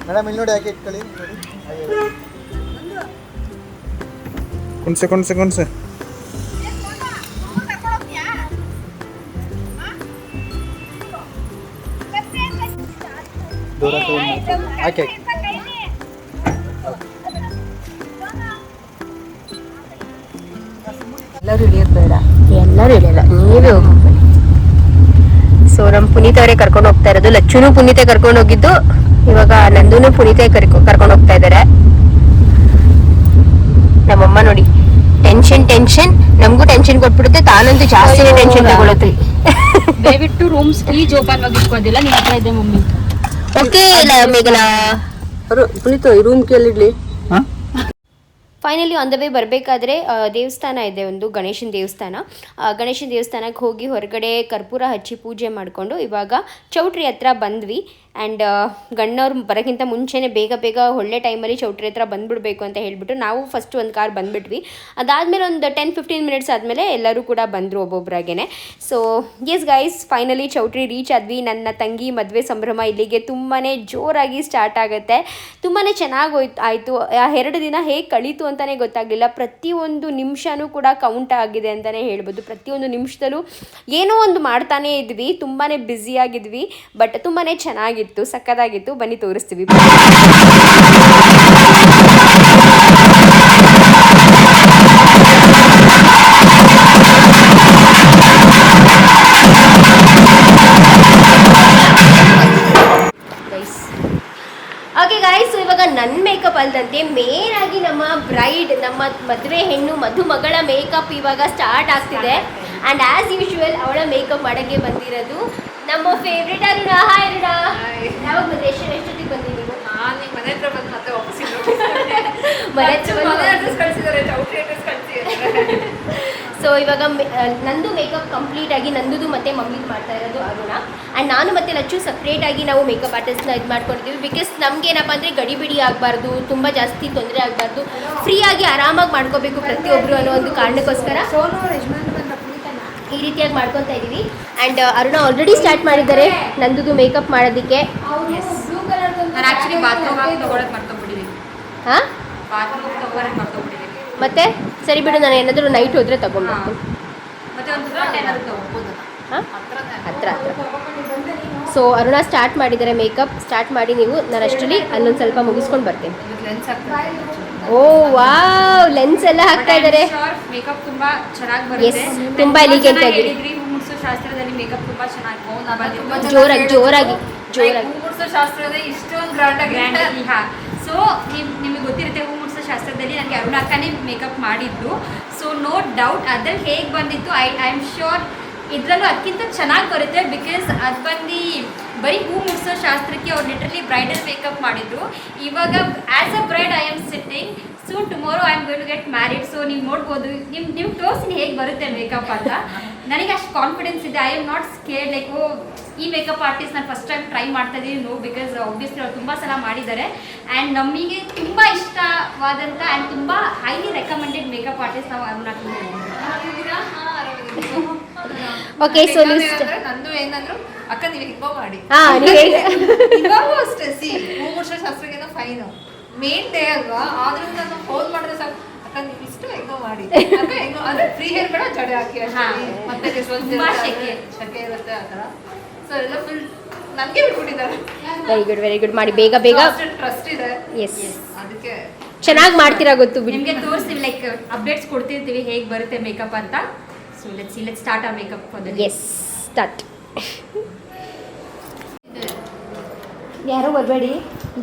ಮೇಡಮ್ ಇಲ್ಲಿ ನೋಡಿ, ಯಾಕೆ ಇಟ್ಕೊಳ್ಳಿ. ಕುಣ್ಸೆ ದೂರ ಹಾಕಿ ಎಲ್ಲರೂ ಹಿಡಿಯೋದು ಬೇಡ. ಎಲ್ಲರೂ ಇಳಿಯಲ್ಲ, ನೀವೇ ಹೋಗ್ಬೇಕು. ಸೊ ನಮ್ಮ ಪುನೀತ್ ಅವರೇ ಕರ್ಕೊಂಡು ಹೋಗ್ತಾ ಇರೋದು. ಲಚ್ಚುನು ಪುನೀತೆ ಕರ್ಕೊಂಡು ಹೋಗಿದ್ದು, ಇವಾಗ ನಂದುನು ಪುನೀತೆ ಕರ್ಕೊಂಡು ಹೋಗ್ತಾ ಇದ್ದಾರೆ. ನಮ್ಮಮ್ಮ ನೋಡಿ ಟೆನ್ಷನ್ ನಮಗೂ ಟೆನ್ಷನ್ ಕೊಟ್ಬಿಡುತ್ತೆ, ತಾನಂತೂ ಜಾಸ್ತಿ ಟೆನ್ಷನ್ ತಗೊಳುತ್ತೆ. ದಯವಿಟ್ಟು ರೂಮ್ಸ್ ಕೀ ಜೋಪಾನವಾಗಿ ಇಟ್ಕೋದಿಲ್ಲ, ನಿಮ್ಮ ಹತ್ರ ಇದೆ ಮಮ್ಮಿ. ಓಕೆ ಮೇಘನಾ, ಪುನೀತ್ ರೂಮ್ ಕೇಳಿಡ್ಲಿ. ಫೈನಲಿ ಆನ್ ದ ವೇ ಬರಬೇಕಾದ್ರೆ ದೇವಸ್ಥಾನ ಇದೆ, ಒಂದು ಗಣೇಶನ ದೇವಸ್ಥಾನಕ್ಕೆ ಹೋಗಿ ಹೊರಗಡೆ ಕರ್ಪೂರ ಹಚ್ಚಿ ಪೂಜೆ ಮಾಡಿಕೊಂಡು ಇವಾಗ ಚೌಟ್ರಿ ಹತ್ರ ಬಂದ್ವಿ. ಆ್ಯಂಡ್ ಗಣ್ಣವ್ರು ಬರೋಕ್ಕಿಂತ ಮುಂಚೆನೇ ಬೇಗ ಒಳ್ಳೆ ಟೈಮಲ್ಲಿ ಚೌಟ್ರಿ ಹತ್ರ ಬಂದುಬಿಡ್ಬೇಕು ಅಂತ ಹೇಳಿಬಿಟ್ಟು ನಾವು ಫಸ್ಟ್ ಒಂದು ಕಾರ್ ಬಂದುಬಿಟ್ವಿ. ಅದಾದಮೇಲೆ ಒಂದು 10-15 ಮಿನಿಟ್ಸ್ ಆದಮೇಲೆ ಎಲ್ಲರೂ ಕೂಡ ಬಂದರು ಒಬ್ಬೊಬ್ಬರಾಗೇ. ಸೊ ಎಸ್ ಗೈಸ್, ಫೈನಲಿ ಚೌಟ್ರಿ ರೀಚ್ ಆದ್ವಿ. ನನ್ನ ತಂಗಿ ಮದುವೆ ಸಂಭ್ರಮ ಇಲ್ಲಿಗೆ ತುಂಬಾ ಜೋರಾಗಿ ಸ್ಟಾರ್ಟ್ ಆಗುತ್ತೆ. ತುಂಬಾ ಚೆನ್ನಾಗಿ ಆಯಿತು. 2 ದಿನ ಹೇಗೆ ಕಳೀತು ಅಂತಲೇ ಗೊತ್ತಾಗಲಿಲ್ಲ. ಪ್ರತಿಯೊಂದು ನಿಮಿಷವೂ ಕೂಡ ಕೌಂಟ್ ಆಗಿದೆ ಅಂತಲೇ ಹೇಳ್ಬೋದು. ಪ್ರತಿಯೊಂದು ನಿಮಿಷದಲ್ಲೂ ಏನೋ ಒಂದು ಮಾಡ್ತಾನೇ ಇದ್ವಿ, ತುಂಬಾ ಬ್ಯುಸಿಯಾಗಿದ್ವಿ. ಬಟ್ ತುಂಬಾ ಚೆನ್ನಾಗಿತ್ತು, ಸಕ್ಕತ್ತಾಗಿತ್ತು. ಬನ್ನಿ ತೋರಿಸ್ತೀವಿ. ಓಕೆ ಗಾಯ್ಸ್, ಇವಾಗ ನನ್ನ ಮೇಕಪ್ ಅಲ್ಲದಂತೆ ಮೇನ್ ಆಗಿ ನಮ್ಮ ಬ್ರೈಡ್, ನಮ್ಮ ಮದುವೆ ಹೆಣ್ಣು ಮಧುಮಗಳ ಮೇಕಪ್ ಇವಾಗ ಸ್ಟಾರ್ಟ್ ಆಗ್ತಿದೆ. ಆ್ಯಂಡ್ ಆ್ಯಸ್ ಯೂಶುವಲ್ ಅವಳ ಮೇಕಪ್ ಮಾಡೋಕ್ಕೆ ಬಂದಿರೋದು ನಮ್ಮ ಫೇವ್ರೇಟ್ ಅರುಣ. ಹಾಯ್ ಅರುಣ, ಯಾವಾಗ ಬಂದೆ? ಎಷ್ಟೊತ್ತಿಗೆ ಬಂದಿ ನೀವು? ನಾನು ನಿಮ್ಮ ಮನೆ ಹತ್ರ ಬಂದು ಮತ್ತೆ ವಾಪಸ್ ಮನೆ ಹತ್ರ ಬಂದು ಕಳಿಸಿದ್ದಾರೆ, ಚೌಟ್ರಿ ಅಡ್ರೆಸ್ ಕಳಿಸಿದ್ದಾರೆ. ಸೊ ಇವಾಗ ನಂದು ಮೇಕಪ್ ಕಂಪ್ಲೀಟ್ ಆಗಿ ನಂದು ಮತ್ತು ಮಮ್ಮಿದು ಮಾಡ್ತಾ ಇರೋದು ಅರುಣ. ಆ್ಯಂಡ್ ನಾನು ಮತ್ತು ಲಚ್ಚು ಸಪ್ರೇಟಾಗಿ ನಾವು ಮೇಕಪ್ ಆರ್ಟಿಸ್ಟ್ನ ಇದು ಮಾಡ್ಕೊಂಡಿದ್ದೀವಿ. ಬಿಕಾಸ್ ನಮಗೇನಪ್ಪ ಅಂದರೆ ಗಡಿಬಿಡಿ ಆಗಬಾರ್ದು, ತುಂಬ ಜಾಸ್ತಿ ತೊಂದರೆ ಆಗಬಾರ್ದು, ಫ್ರೀಯಾಗಿ ಆರಾಮಾಗಿ ಮಾಡ್ಕೋಬೇಕು ಪ್ರತಿಯೊಬ್ಬರು ಅನ್ನೋ ಒಂದು ಕಾರಣಕ್ಕೋಸ್ಕರ ಈ ರೀತಿಯಾಗಿ ಮಾಡ್ಕೊತಾ ಇದ್ದೀವಿ. ಆ್ಯಂಡ್ ಅರುಣ ಆಲ್ರೆಡಿ ಸ್ಟಾರ್ಟ್ ಮಾಡಿದ್ದಾರೆ ನಂದು ಮೇಕಪ್ ಮಾಡೋದಕ್ಕೆ. ನಾನು ಆ್ಯಕ್ಚುಲಿ ಬಾತ್ರೂಮ್ ತೊಗೊಳಕ್ಕೆ ಮರ್ತೋಗ್ಬಿಟ್ಟಿದ್ದೀನಿ. ಹಾಂ, ಬಾತ್ರೂಮ್ ತೊಗೊಳಕ್ಕೆ ಮರ್ತೋಗ್ಬಿಟ್ಟಿದ್ದೀನಿ. ಮತ್ತೆ ಸರಿ ಬಿಡು, ನಾನು ಏನಾದರೂ ನೈಟ್ ಹೋದರೆ ತೊಗೊಂಡ್ಬರ್ತೀನಿ. ಮತ್ತೆ ಒಂದು ಏನಾದರೂ ತೊಗೊಬೋದು. ಹಾಂ, ಹತ್ರ. ಸೊ ಅರುಣ ಸ್ಟಾರ್ಟ್ ಮಾಡಿದ್ದಾರೆ ಮೇಕಪ್. ಸ್ಟಾರ್ಟ್ ಮಾಡಿ ನೀವು, ನಾನು ಅಷ್ಟರಲ್ಲಿ ಅಲ್ಲೊಂದು ಸ್ವಲ್ಪ ಮುಗಿಸ್ಕೊಂಡು ಬರ್ತೇನೆ. ಲೆನ್ಸ್ ಹಾಕ್ತಾರೆ. ಓ ವಾವ್, ಲೆನ್ಸ್ ಎಲ್ಲ ಹಾಕ್ತಾ ಇದ್ದಾರೆ. ಮೇಕಪ್ ತುಂಬಾ ಚೆನ್ನಾಗಿ ಬರುತ್ತೆ. Yes, ತುಂಬಾ elegant ಆಗಿ. ಹೂ ಮುಡ್ಸೋ ಶಾಸ್ತ್ರದಲ್ಲಿ ಮೇಕಪ್ ತುಂಬಾ ಚೆನ್ನಾಗಿ ಜೋರಾಗಿ ಹೂ ಮುಡ್ಸೋ ಶಾಸ್ತ್ರದಲ್ಲಿ ಇಷ್ಟೊಂದು ಗ್ರ್ಯಾಂಡ್ ಆಗಿ. ಸೊ ನಿಮಗೆ ಗೊತ್ತಿರುತ್ತೆ, ಹೂ ಮುಡ್ಸೋ ಶಾಸ್ತ್ರದಲ್ಲಿ ನನಗೆ ಅರುಣ ಅಕ್ಕನೇ ಮೇಕಪ್ ಮಾಡಿದ್ದು. ಸೊ ನೋ ಡೌಟ್ ಅದ್ರಲ್ಲಿ ಹೇಗೆ ಬಂದಿತ್ತು, ಐ ಆಮ್ ಶ್ಯೂರ್ ಇದರಲ್ಲೂ ಅದಕ್ಕಿಂತ ಚೆನ್ನಾಗಿ ಬರುತ್ತೆ. ಬಿಕಾಸ್ ಅದು ಬಂದು ಬರೀ ಹೂ ಮುಡ್ಸೋ ಶಾಸ್ತ್ರಕ್ಕೆ ಅವ್ರು ಲಿಟ್ರಲಿ ಬ್ರೈಡಲ್ ಮೇಕಪ್ ಮಾಡಿದ್ರು. ಇವಾಗ as a bride I am sitting. So tomorrow I am going to get married. So ನೀವು ನೋಡ್ಬೋದು ನಿಮ್ಮ ತೋರಿಸಿ ಹೇಗೆ ಬರುತ್ತೆ ಮೇಕಪ್ ಅಂತ. ನನಗೆ ಅಷ್ಟು ಕಾನ್ಫಿಡೆನ್ಸ್ ಇದೆ. I am not scared like oh ಈ ಮೇಕಪ್ ಆರ್ಟಿಸ್ಟ್ ನಾನು ಫಸ್ಟ್ ಟೈಮ್ ಟ್ರೈ ಮಾಡ್ತಾ ಇದ್ದೀನಿ. ನೋ, ಬಿಕಾಸ್ ಆಬ್ವಿಯಸ್ಲಿ ಅವ್ರು ತುಂಬ ಸಲ ಮಾಡಿದ್ದಾರೆ. ಆ್ಯಂಡ್ ನಮಗೆ ತುಂಬ ಇಷ್ಟವಾದಂಥ ಆ್ಯಂಡ್ ತುಂಬ ಹೈಲಿ ರೆಕಮೆಂಡೆಡ್ ಮೇಕಪ್ ಆರ್ಟಿಸ್ಟ್ ನಾವು ಅರುಣ. ಓಕೆ, ಸೊ ನಂದು ಏನಂದ್ರು ಅಕ್ಕ ನೀವು ಹಿಂಗೋ ಮಾಡಿ. ಹಾಂ, ನೀವು ಇವಾಗೂ ಅಷ್ಟೇ. ಸಿ ಹೂ ಮುಡ್ಸೋ ಶಾಸ್ತ್ರಕ್ಕಿಂತ ಫೈನು ಮೇನ್ ಡೇ ಅಲ್ವಾ, ಆದ್ರೂ ನಾನು ಫೋನ್ ಮಾಡಿದ್ರೆ ಸಾಕು, ಅಕ್ಕ ನೀವು ಇಷ್ಟು ಹೆಂಗೋ ಮಾಡಿ, ಅಕ್ಕ ಹೆಂಗೋ ಅಂದ್ರೆ ಫ್ರೀ ಹೇರ್ ಬೇಡ, ಜಡೆ ಹಾಕಿ ಅಷ್ಟೇ. ಮತ್ತೆ ಶೆಕೆ ಇರುತ್ತೆ ಆ ಥರ. ಸೊ ಎಲ್ಲ ಫುಲ್ ನನಗೆ ಬಿಟ್ಬಿಟ್ಟಿದ್ದಾರೆ. ವೆರಿ ಗುಡ್ ಮಾಡಿ ಬೇಗ ಟ್ರಸ್ಟ್ ಇದೆ. ಎಸ್, ಅದಕ್ಕೆ ಚೆನ್ನಾಗಿ ಮಾಡ್ತೀರಾ ಗೊತ್ತು ಬಿಡಿ. ನಿಮಗೆ ತೋರಿಸ್ತೀವಿ, ಲೈಕ್ ಅಪ್ಡೇಟ್ಸ್ ಕೊಡ್ತಿರ್ತೀವಿ ಹೇಗೆ ಬರುತ್ತೆ ಮೇಕಪ್ ಅಂತ. ಸೊ ಲೆಟ್ಸ್ ಸ್ಟಾರ್ಟ್ ಆ ಮೇಕಪ್ ಫಾರ್ ದ ಎಸ್, ಸ್ಟಾರ್ಟ್. ಯಾರೋ ಬರಬೇಡಿ,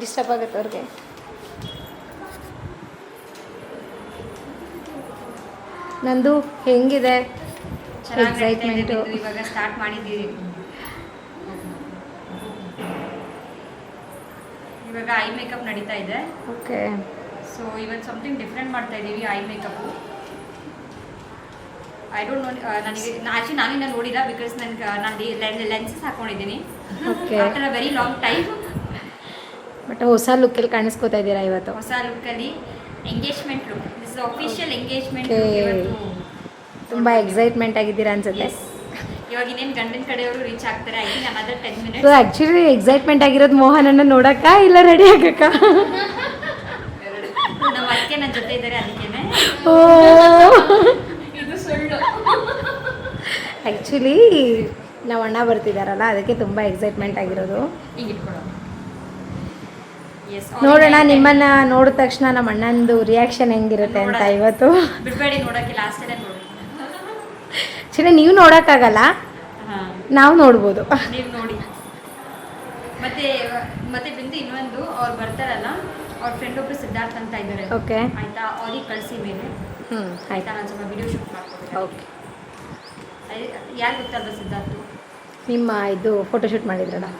ಡಿಸ್ಟರ್ಬ್ ಆಗುತ್ತೆ ಅವ್ರಿಗೆ. ನಂದು ಹೆಂಗಿದೆ ಎಕ್ಸೈಟ್ಮೆಂಟು? ಇವಾಗ ಸ್ಟಾರ್ಟ್ ಮಾಡಿದ್ದೀವಿ. ಇವಾಗ ಐ ಮೇಕಪ್ ನಡೀತಾ ಇದೆ. ಓಕೆ, ಸೊ ಇವತ್ತು ಸಮಥಿಂಗ್ ಡಿಫ್ರೆಂಟ್ ಮಾಡ್ತಾ ಇದ್ದೀವಿ eye makeup. I don't know, ನನಗೆ ಆ್ಯಕ್ಚುಲಿ ನಾನಿನ್ನ ನೋಡಿಲ್ಲ. ಬಿಕಾಸ್ ನಾನು ಲೆನ್ಸಸ್ ಹಾಕ್ಕೊಂಡಿದ್ದೀನಿ okay. After a very long time. But ಹೊಸ ಲುಕ್ಕಲ್ಲಿ ಕಾಣಿಸ್ಕೋತಾ ಇದ್ದೀರಾ ಇವತ್ತು. ಹೊಸ ಲುಕ್ಕಲ್ಲಿ engagement look. This official engagement. ತುಂಬ ಎಕ್ಸೈಟ್ಮೆಂಟ್ ಆಗಿದ್ದೀರಾ ಅನ್ಸುತ್ತೆ. ಇವಾಗ ಇನ್ನೇನು ಗಂಡನ ಕಡೆಯವರು ರೀಚ್ ಆಗ್ತಾರೆ. I think another 10 minutes. So actually excitement ಆಗಿರೋದು ಮೋಹನನ್ನ ನೋಡಕ್ಕ ಇಲ್ಲ ರೆಡಿ ಆಗಕ್ಕ? ನಮ್ಮ ಅದಕ್ಕೆ ನನ್ನ ಜೊತೆ ಇದ್ದಾರೆ, ಅದಕ್ಕೇನೆ. ಓ, ಇದು ಸುಳ್ಳು. ಆ್ಯಕ್ಚುಲಿ ನಾವು ಅಣ್ಣ ಬರ್ತಿದ್ದಾರಲ್ಲ, ಅದಕ್ಕೆ ತುಂಬ ಎಕ್ಸೈಟ್ಮೆಂಟ್ ಆಗಿರೋದು. ಈಗ ಇಟ್ಕೊಳ್ಳೋ. ನೋಡೋಣ ನಿಮ್ಮನ್ನ ನೋಡಿದ ತಕ್ಷಣ ನಮ್ಮ ಅಣ್ಣಂದು ರಿಯಾಕ್ಷನ್ ಹೆಂಗಿರುತ್ತೆ ಅಂತ ಇವತ್ತು. ಬಿಡಬೇಡಿ ನೋಡೋಕ್ಕೆ, ಲಾಸ್ಟಲ್ಲೇ ನೋಡಿ. ಆ್ಯಕ್ಚುಲಿ ನೀವು ನೋಡೋಕ್ಕಾಗಲ್ಲ, ಹಾಂ, ನಾವು ನೋಡ್ಬೋದು. ನೀವು ನೋಡಿ. ಮತ್ತೆ ಬಿಂದು ಇನ್ನೊಂದು ಅವ್ರು ಬರ್ತಾರಲ್ಲ, ಅವ್ರ ಫ್ರೆಂಡ್ ಒಬ್ರು ಸಿದ್ಧಾರ್ಥ ಅಂತ ಇದ್ದಾರೆ. ಓಕೆ, ಆಯ್ತಾ, ಅವ್ರಿಗೆ ಕಳಿಸಿ ಮೇಲೆ. ಆಯ್ತಾ, ನಾನು ಸ್ವಲ್ಪ ವಿಡಿಯೋ ಶೂಟ್ ಮಾಡ್ಕೊಡ್ತೀನಿ. ಓಕೆ. ಯಾರು ಗೊತ್ತಲ್ವ ಸಿದ್ಧಾರ್ಥ? ನಿಮ್ಮ ಇದು ಫೋಟೋಶೂಟ್ ಮಾಡಿದ್ರಲ್ಲ.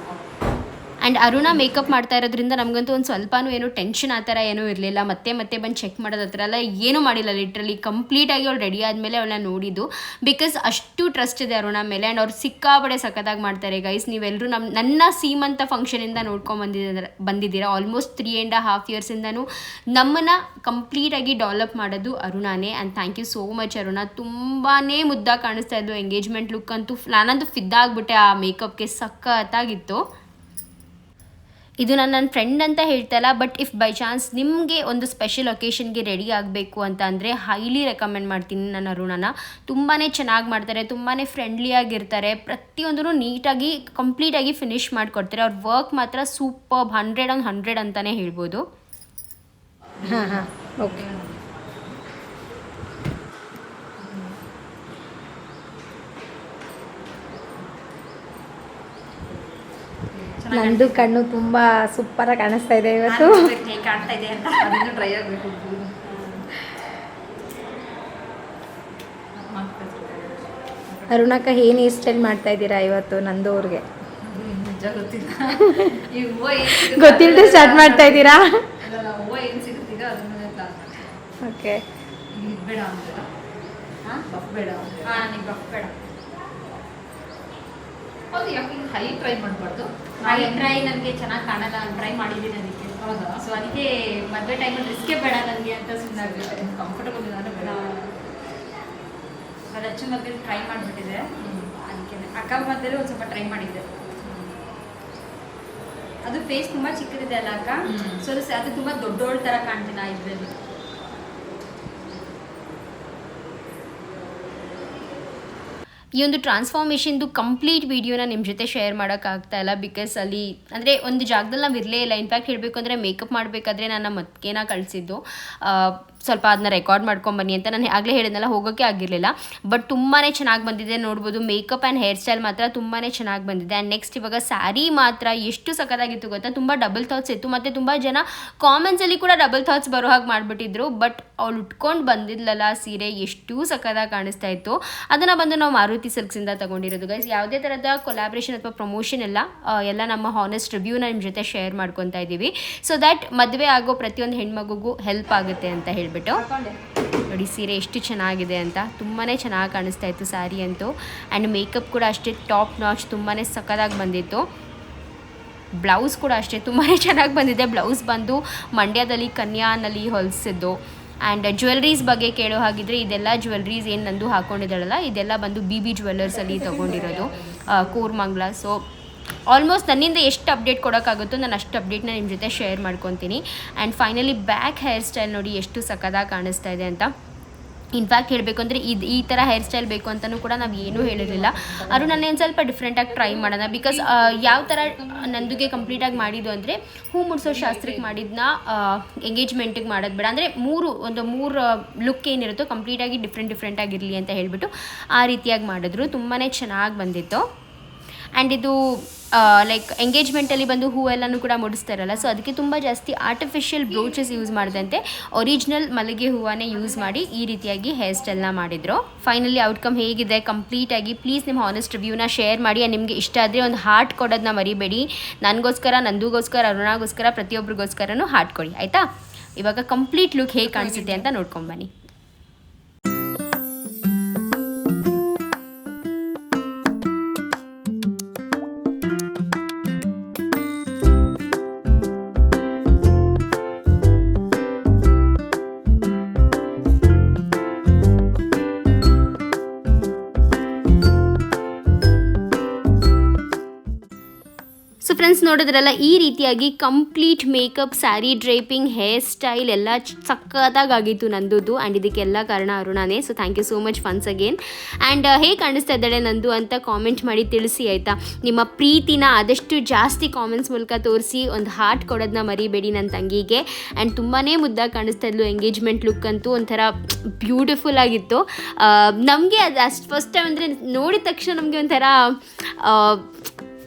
ಆ್ಯಂಡ್ ಅರುಣ ಮೇಕಪ್ ಮಾಡ್ತಾ ಇರೋದ್ರಿಂದ ನಮಗಂತೂ ಒಂದು ಸ್ವಲ್ಪನೂ ಏನೂ ಟೆನ್ಷನ್ ಆ ಥರ ಏನೂ ಇರಲಿಲ್ಲ. ಮತ್ತೆ ಬಂದು ಚೆಕ್ ಮಾಡೋದು ಆ ಥರ ಎಲ್ಲ ಏನೂ ಮಾಡಿಲ್ಲ. ಲಿಟ್ರಲಿ ಕಂಪ್ಲೀಟಾಗಿ ಅವಳು ರೆಡಿ ಆದಮೇಲೆ ಅವಳನ್ನ ನೋಡಿದ್ದು. ಬಿಕಾಸ್ ಅಷ್ಟು ಟ್ರಸ್ಟ್ ಇದೆ ಅರುಣ ಮೇಲೆ. ಆ್ಯಂಡ್ ಅವ್ರು ಸಿಕ್ಕಾಪಡೆ ಸಖತ್ತಾಗಿ ಮಾಡ್ತಾರೆ ಗೈಸ್. ನೀವೆಲ್ಲರೂ ನನ್ನ ಸೀಮಂತ ಫಂಕ್ಷನಿಂದ ಬಂದಿದ್ದೀರಾ. ಆಲ್ಮೋಸ್ಟ್ 3.5 yearsಯಿಂದನೂ ನಮ್ಮನ್ನು ಕಂಪ್ಲೀಟಾಗಿ ಡೆವಲಪ್ ಮಾಡೋದು ಅರುಣಾನೇ. And thank you so much Aruna. ತುಂಬಾ ಮುದ್ದಾಗಿ ಕಾಣಿಸ್ತಾ ಇದ್ದು ಎಂಗೇಜ್ಮೆಂಟ್ ಲುಕ್ ಅಂತೂ. ನಾನಂತೂ ಫಿದ್ದಾಗ್ಬಿಟ್ಟೆ ಆ ಮೇಕಪ್ಗೆ, ಸಖತ್ತಾಗಿತ್ತು. ಇದು ನನ್ನ ಫ್ರೆಂಡ್ ಅಂತ ಹೇಳ್ತಲ್ಲ, ಬಟ್ ಇಫ್ ಬೈ ಚಾನ್ಸ್ ನಿಮಗೆ ಒಂದು ಸ್ಪೆಷಲ್ ಒಕೇಶನ್ಗೆ ರೆಡಿ ಆಗಬೇಕು ಅಂತ ಅಂದರೆ ಹೈಲಿ ರೆಕಮೆಂಡ್ ಮಾಡ್ತೀನಿ ನನ್ನ ಅರುಣನ. ತುಂಬಾ ಚೆನ್ನಾಗಿ ಮಾಡ್ತಾರೆ, ತುಂಬಾ ಫ್ರೆಂಡ್ಲಿ ಆಗಿರ್ತಾರೆ. ಪ್ರತಿಯೊಂದೂ ನೀಟಾಗಿ ಕಂಪ್ಲೀಟಾಗಿ ಫಿನಿಶ್ ಮಾಡಿಕೊಡ್ತಾರೆ. ಅವ್ರ ವರ್ಕ್ ಮಾತ್ರ ಸೂಪರ್, 100 ಅಂತಲೇ ಹೇಳ್ಬೋದು. ಹಾಂ, ಓಕೆ. ನಂದು ಕಣ್ಣು ತುಂಬ ಸೂಪರಾಗಿ ಕಾಣಿಸ್ತಾ ಇದೆ ಇವತ್ತು. ಕಾಣ್ತಾ ಇದೆ ಅಂತ ಅದನ್ನು ಟ್ರೈ ಆಗಬೇಕು. ಅರುಣಕ್ಕ ಏನು ಹೇರ್ ಸ್ಟೈಲ್ ಮಾಡ್ತಾ ಇದ್ದೀರಾ ಇವತ್ತು ನಂದು ಅವ್ರಿಗೆ ನಿಜ ಗೊತ್ತಿಲ್ಲ ಈ ಹೂವು ಗೊತ್ತಿಲ್ಲದೆ ಸ್ಟಾರ್ಟ್ ಮಾಡ್ತಾ ಇದ್ದೀರಾ? ಹೂವು ಏನು ಸಿಗುತ್ತೀಗ ಅದನ್ನೇ ಪ್ಲಾನ್ ಮಾಡಿ. ಓಕೆ, ಇದು ಬೇಡ ಅಂತೀರ? ಹಾಂ ಬಫ್ ಬೇಡ ಹಾಂ ನನಗೆ ಬಫ್ ಬೇಡ. ಹೌದು, ಯಾಕೆ ಹೈ ಟ್ರೈ ಮಾಡಬಾರ್ದು? ಹೈ ಟ್ರೈ ನನಗೆ ಚೆನ್ನಾಗಿ ಕಾಣಲ್ಲ, ಟ್ರೈ ಮಾಡಿದ್ದೀನಿ ಅದಕ್ಕೆ. ಹೌದಾ? ಸೊ ಅದಕ್ಕೆ ಮದುವೆ ಟೈಮಲ್ಲಿ ರಿಸ್ಕೇ ಬೇಡ ನನಗೆ ಅಂತ ಸುಮ್ಮನಾಗ್ಬಿಟ್ಟೆ. ಕಂಫರ್ಟಬಲ್ ಇದ್ದಾರೆ ಬೇಡ. ಅದು ಅಚ್ಚು ಮದುವೆ ಟ್ರೈ ಮಾಡಿಬಿಟ್ಟಿದೆ, ಅದಕ್ಕೆ ಅಕ್ಕ ಮದುವೆಲಿ ಒಂದು ಸ್ವಲ್ಪ ಟ್ರೈ ಮಾಡಿದ್ದೆ. ಅದು ಫೇಸ್ ತುಂಬ ಚಿಕ್ಕದಿದೆ ಅಲ್ಲ ಅಕ್ಕ, ಸೊ ಅದು ತುಂಬ ದೊಡ್ಡೋಳ್ ಥರ ಕಾಣ್ತೀನಿ ಆ ಇದರಲ್ಲಿ. ಈ ಒಂದು ಟ್ರಾನ್ಸ್ಫಾರ್ಮೇಷನ್ದು ಕಂಪ್ಲೀಟ್ ವೀಡಿಯೋನ ನಿಮ್ಮ ಜೊತೆ ಶೇರ್ ಮಾಡೋಕ್ಕಾಗ್ತಾ ಇಲ್ಲ, ಬಿಕಾಸ್ ಅಲ್ಲಿ ಅಂದರೆ ಒಂದು ಜಾಗದಲ್ಲಿ ನಾವು ಇರಲೇ ಇಲ್ಲ. ಇನ್ಫ್ಯಾಕ್ಟ್ ಹೇಳಬೇಕು ಅಂದರೆ ಮೇಕಪ್ ಮಾಡಬೇಕಾದ್ರೆ ನನ್ನ ಮತ್ಕೇನ ಕಳಿಸಿದ್ದು ಸ್ವಲ್ಪ ಅದನ್ನ ರೆಕಾರ್ಡ್ ಮಾಡ್ಕೊಂಬನ್ನಿ ಅಂತ. ನಾನು ಆಗಲೇ ಹೇಳಿದ್ನಲ್ಲ, ಹೋಗೋಕ್ಕೆ ಆಗಿರಲಿಲ್ಲ. ಬಟ್ ತುಂಬಾ ಚೆನ್ನಾಗಿ ಬಂದಿದೆ ನೋಡ್ಬೋದು. ಮೇಕಪ್ ಆ್ಯಂಡ್ ಹೇರ್ ಸ್ಟೈಲ್ ಮಾತ್ರ ತುಂಬಾ ಚೆನ್ನಾಗಿ ಬಂದಿದೆ. ಆ್ಯಂಡ್ ನೆಕ್ಸ್ಟ್ ಇವಾಗ ಸ್ಯಾರಿ ಮಾತ್ರ ಎಷ್ಟು ಸಖತ್ತಾಗಿತ್ತು ಗೊತ್ತಾ, ತುಂಬ ಡಬಲ್ ಥಾಟ್ಸ್ ಇತ್ತು. ಮತ್ತು ತುಂಬ ಜನ ಕಾಮೆಂಟ್ಸಲ್ಲಿ ಕೂಡ ಡಬಲ್ ಥಾಟ್ಸ್ ಬರೋ ಹಾಗೆ ಮಾಡಿಬಿಟ್ಟಿದ್ರು. ಬಟ್ ಅವಳು ಉಟ್ಕೊಂಡು ಬಂದಿದ್ಲಲ್ಲ ಸೀರೆ, ಎಷ್ಟು ಸಖತ್ತಾಗಿ ಕಾಣಿಸ್ತಾ ಇತ್ತು. ಅದನ್ನು ಬಂದು ನಾವು ಮಾರುತಿ ಸಿಲ್ಕ್ಸಿಂದ ತೊಗೊಂಡಿರೋದು ಗೈಸ್. ಯಾವುದೇ ಥರದ ಕೊಲಾಬ್ರೇಷನ್ ಅಥವಾ ಪ್ರಮೋಷನ್ ಎಲ್ಲ ನಮ್ಮ ಹಾನೆಸ್ಟ್ ರಿವ್ಯೂನ ನಿಮ್ಮ ಜೊತೆ ಶೇರ್ ಮಾಡ್ಕೊತಾ ಇದ್ದೀವಿ. ಸೊ ದ್ಯಾಟ್ ಮದುವೆ ಆಗೋ ಪ್ರತಿಯೊಂದು ಹೆಣ್ಮಗುಗೂ ಹೆಲ್ಪ್ ಆಗುತ್ತೆ ಅಂತ ಹೇಳ್ಬಿಟ್ಟು. ನೋಡಿ ಸೀರೆ ಎಷ್ಟು ಚೆನ್ನಾಗಿದೆ ಅಂತ, ತುಂಬಾ ಚೆನ್ನಾಗಿ ಕಾಣಿಸ್ತಾ ಇತ್ತು ಸ್ಯಾರಿ ಅಂತೂ. ಆ್ಯಂಡ್ ಮೇಕಪ್ ಕೂಡ ಅಷ್ಟೇ ಟಾಪ್ ನಾಚ್, ತುಂಬಾ ಸಖತ್ತಾಗಿ ಬಂದಿತ್ತು. ಬ್ಲೌಸ್ ಕೂಡ ಅಷ್ಟೇ ತುಂಬಾ ಚೆನ್ನಾಗಿ ಬಂದಿದೆ. ಬ್ಲೌಸ್ ಬಂದು ಮಂಡ್ಯದಲ್ಲಿ ಕನ್ಯಾನಲ್ಲಿ ಹೊಲಿಸಿದ್ದು. ಆ್ಯಂಡ್ ಜ್ಯುವೆಲ್ರೀಸ್ ಬಗ್ಗೆ ಕೇಳೋ ಹಾಗಿದ್ರೆ, ಇದೆಲ್ಲ ಜ್ಯುವೆಲ್ರೀಸ್ ಏನು ನಂದು ಹಾಕ್ಕೊಂಡಿದ್ದಾಳಲ್ಲ, ಇದೆಲ್ಲ ಬಂದು BB ಜ್ಯುವೆಲ್ಲರ್ಸಲ್ಲಿ ತೊಗೊಂಡಿರೋದು, ಕೋರ್ಮಂಗ್ಲ. ಸೊ ಆಲ್ಮೋಸ್ಟ್ ನನ್ನಿಂದ ಎಷ್ಟು ಅಪ್ಡೇಟ್ ಕೊಡೋಕ್ಕಾಗುತ್ತೋ ನಾನು ಅಷ್ಟು ಅಪ್ಡೇಟ್ನ ನಿಮ್ಮ ಜೊತೆ ಶೇರ್ ಮಾಡ್ಕೊತೀನಿ. And finally back hair style ನೋಡಿ ಎಷ್ಟು ಸಖತ್ತಾಗಿ ಕಾಣಿಸ್ತಾ ಇದೆ ಅಂತ. ಇನ್ಫ್ಯಾಕ್ಟ್ ಹೇಳಬೇಕು ಅಂದರೆ ಈ ಥರ ಹೇರ್ ಸ್ಟೈಲ್ ಬೇಕು ಅಂತಲೂ ಕೂಡ ನಾವು ಏನೂ ಹೇಳಿರಲಿಲ್ಲ. ಅದು ನಾನು ಒಂದು ಸ್ವಲ್ಪ ಡಿಫ್ರೆಂಟಾಗಿ ಟ್ರೈ ಮಾಡೋಣ. ಬಿಕಾಸ್ ಯಾವ ಥರ ನಂದುಗೆ ಕಂಪ್ಲೀಟಾಗಿ ಮಾಡಿದ್ದು ಅಂದರೆ, ಹೂ ಮುಡಿಸೋ ಶಾಸ್ತ್ರಕ್ಕೆ ಮಾಡಿದ್ನ ಎಂಗೇಜ್ಮೆಂಟಿಗೆ ಮಾಡೋದು ಬೇಡ, ಅಂದರೆ ಮೂರು ಲುಕ್ ಏನಿರುತ್ತೋ ಕಂಪ್ಲೀಟಾಗಿ ಡಿಫ್ರೆಂಟಾಗಿರಲಿ ಅಂತ ಹೇಳಿಬಿಟ್ಟು ಆ ರೀತಿಯಾಗಿ ಮಾಡಿದ್ರು. ತುಂಬಾ ಚೆನ್ನಾಗಿ ಬಂದಿತ್ತು. ಆ್ಯಂಡ್ ಇದು ಲೈಕ್ ಎಂಗೇಜ್ಮೆಂಟಲ್ಲಿ ಬಂದು ಹೂವೆಲ್ಲನೂ ಕೂಡ ಮುಡಿಸ್ತಾರಲ್ಲ, ಸೊ ಅದಕ್ಕೆ ತುಂಬ ಜಾಸ್ತಿ ಆರ್ಟಿಫಿಷಿಯಲ್ ಬ್ರೋಚಸ್ ಯೂಸ್ ಮಾಡಿದಂತೆ ಒರಿಜಿನಲ್ ಮಲ್ಲಿಗೆ ಹೂವನ್ನೇ ಯೂಸ್ ಮಾಡಿ ಈ ರೀತಿಯಾಗಿ ಹೇರ್ ಸ್ಟೈಲ್ನ ಮಾಡಿದರು. ಫೈನಲಿ ಔಟ್ಕಮ್ ಹೇಗಿದೆ ಕಂಪ್ಲೀಟಾಗಿ ಪ್ಲೀಸ್ ನಿಮ್ಮ ಹಾನೆಸ್ಟ್ ರಿವ್ಯೂನ ಶೇರ್ ಮಾಡಿ. ನಿಮಗೆ ಇಷ್ಟ ಆದರೆ ಒಂದು ಹಾರ್ಟ್ ಕೊಡೋದನ್ನ ಮರಿಬೇಡಿ. ನನಗೋಸ್ಕರ, ನಂದುಗೋಸ್ಕರ, ಅರುಣಾಗೋಸ್ಕರ, ಪ್ರತಿಯೊಬ್ಬರಿಗೋಸ್ಕರನೂ ಹಾರ್ಟ್ ಕೊಡಿ ಆಯಿತಾ. ಇವಾಗ ಕಂಪ್ಲೀಟ್ ಲುಕ್ ಹೇಗೆ ಕಾಣಿಸುತ್ತೆ ಅಂತ ನೋಡ್ಕೊಂಬನ್ನಿ. ಸೊ ಫ್ರೆಂಡ್ಸ್ ನೋಡಿದ್ರಲ್ಲ, ಈ ರೀತಿಯಾಗಿ complete makeup, sari draping, hair style ಎಲ್ಲ ಸಕ್ಕತ್ತಾಗಿತ್ತು ನಂದುದು. ಆ್ಯಂಡ್ ಇದಕ್ಕೆಲ್ಲ ಕಾರಣ ಅರುಣಾನೇ. So thank you so much once again. And ಹೇಗೆ ಕಾಣಿಸ್ತಾ ಇದ್ದಾಳೆ ನಂದು ಅಂತ ಕಾಮೆಂಟ್ ಮಾಡಿ ತಿಳಿಸಿ ಆಯಿತಾ. ನಿಮ್ಮ ಪ್ರೀತಿನ ಆದಷ್ಟು ಜಾಸ್ತಿ ಕಾಮೆಂಟ್ಸ್ ಮೂಲಕ ತೋರಿಸಿ ಒಂದು ಹಾರ್ಟ್ ಕೊಡೋದನ್ನ ಮರಿಬೇಡಿ ನನ್ನ ತಂಗಿಗೆ. ಆ್ಯಂಡ್ ತುಂಬಾ ಮುದ್ದಾಗಿ ಕಾಣಿಸ್ತಾ ಇದ್ಲು. ಎಂಗೇಜ್ಮೆಂಟ್ ಲುಕ್ ಅಂತೂ ಒಂಥರ ಬ್ಯೂಟಿಫುಲ್ ಆಗಿತ್ತು. ನಮಗೆ ಅದು ಅಷ್ಟು ಫಸ್ಟ್ ಟೈಮ್ ಅಂದರೆ ನೋಡಿದ ತಕ್ಷಣ ನಮಗೆ ಒಂಥರ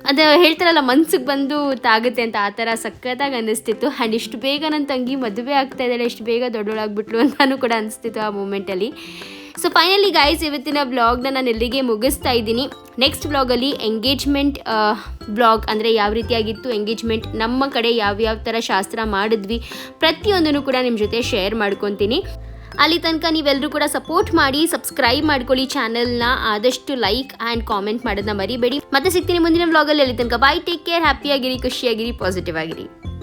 ಅದು ಹೇಳ್ತಾರಲ್ಲ ಮನ್ಸಿಗೆ ಬಂದು ತಾಗುತ್ತೆ ಅಂತ, ಆ ಥರ ಸಖತ್ತಾಗಿ ಅನ್ನಿಸ್ತಿತ್ತು. ಆ್ಯಂಡ್ ಇಷ್ಟು ಬೇಗ ನನ್ನ ತಂಗಿ ಮದುವೆ ಆಗ್ತಾ ಇದ್ದಾಳೆ, ಎಷ್ಟು ಬೇಗ ದೊಡ್ಡೋಳಾಗ್ಬಿಟ್ಲು ಅಂತಲೂ ಕೂಡ ಅನಿಸ್ತಿತ್ತು ಆ ಮೂಮೆಂಟಲ್ಲಿ. ಸೊ ಫೈನಲಿ ಗೈಸ್, ಇವತ್ತಿನ ಬ್ಲಾಗ್ನ ನಾನು ಎಲ್ಲಿಗೆ ಮುಗಿಸ್ತಾ ಇದ್ದೀನಿ. ನೆಕ್ಸ್ಟ್ ಬ್ಲಾಗಲ್ಲಿ ಎಂಗೇಜ್ಮೆಂಟ್ ಬ್ಲಾಗ್, ಅಂದರೆ ಯಾವ ರೀತಿಯಾಗಿತ್ತು ಎಂಗೇಜ್ಮೆಂಟ್, ನಮ್ಮ ಕಡೆ ಯಾವ್ಯಾವ ಥರ ಶಾಸ್ತ್ರ ಮಾಡಿದ್ವಿ, ಪ್ರತಿಯೊಂದನ್ನು ಕೂಡ ನಿಮ್ಮ ಜೊತೆ ಶೇರ್ ಮಾಡ್ಕೊತೀನಿ. ಅಲ್ಲಿ ತನಕ ನೀವೆಲ್ಲರೂ ಕೂಡ ಸಪೋರ್ಟ್ ಮಾಡಿ, ಸಬ್ಸ್ಕ್ರೈಬ್ ಮಾಡ್ಕೊಳ್ಳಿ ಚಾನಲ್ನ, ಆದಷ್ಟು ಲೈಕ್ ಆ್ಯಂಡ್ ಕಾಮೆಂಟ್ ಮಾಡೋದನ್ನ ಮರಿಬೇಡಿ. ಮತ್ತೆ ಸಿಗ್ತೀನಿ ಮುಂದಿನ ವ್ಲಾಗಲ್ಲಿ. ಅಲ್ಲಿ ತನಕ ಬಾಯ್, ಟೇಕ್ ಕೇರ್, ಹ್ಯಾಪಿಯಾಗಿರಿ, ಖುಷಿಯಾಗಿರಿ, ಪಾಸಿಟಿವ್ ಆಗಿರಿ.